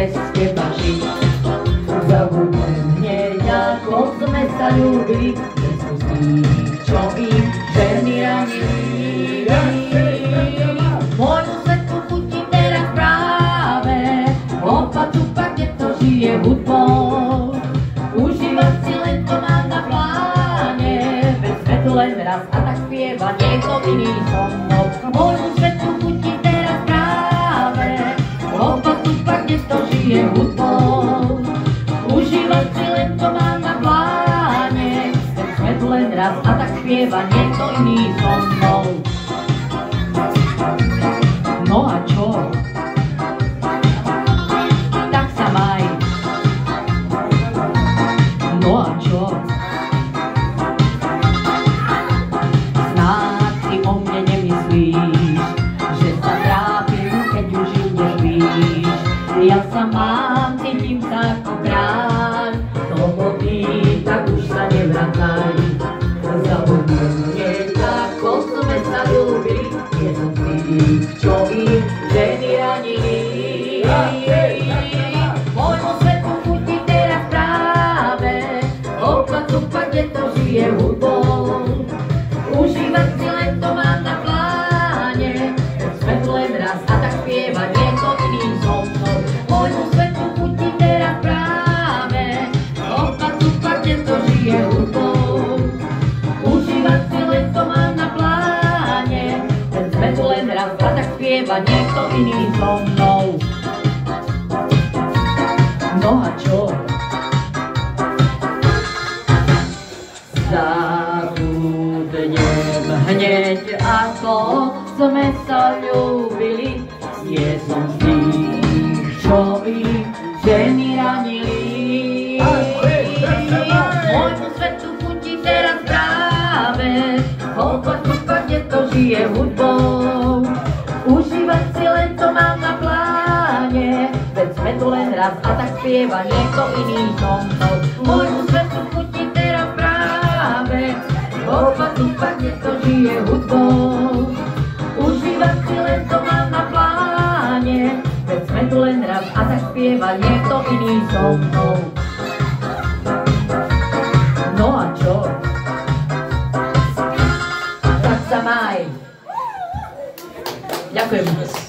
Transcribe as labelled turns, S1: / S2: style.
S1: bez teba žiť. Zabudnem hneď, ako sme sa ľúbili, že sú z tých, čo ich ženy ranili. Môjmu svetu chutí teraz práve opa-tupa, kde to žije hudbou. Užívať si len to mám na pláne, veď svetu len raz a tak spieva niekto iný so mnou. Môjmu svetu chutí teraz práve opa-tupa, kde to žije hudbou. Užívať si len to mám na pláne, veď svetu len raz a tak spieva niekto iný so mnou. No a čo? Tak sa maj. No a čo? Snáď si o mne nemyslíš, že sa trápim, keď už ju nevíš. Ja sa mám, cítim sa ako kráľ, toho ty, tak už sa nevracaj. Zabudnem hneď, ako sme sa ľúbili, je som tých, čo ich ženy ranili. Môjmu svetu chutí teraz práve opa-tupa, kde to žije hudbou. Užívať si len to mám na pláne, veď svetu len raz a tak spieva niekto iný so mnou. Môjmu svetu chutí teraz práve opa-tupa, kde to žije hudbou. Užívať si len to mám na pláne, veď svetu len raz a tak spieva niekto iný so mnou. No a čo? Zabudnem hneď, ako sme sa ľúbili, nie som z tých, čo ich ženy ranili. Môjmu svetu chutí teraz práve opa-tupa, kde to žije hudbou. Užívať si len to mám na pláne, veď sme tu len raz a tak spieva niekto iný so mnou. Môjmu svetu chutí teraz práve opa-tupa, kde to žije hudbou. Užívať si len to mám na pláne, veď sme tu len raz a tak spieva niekto iný so mnou. No a čo? Tak sa maj. Ďakujem.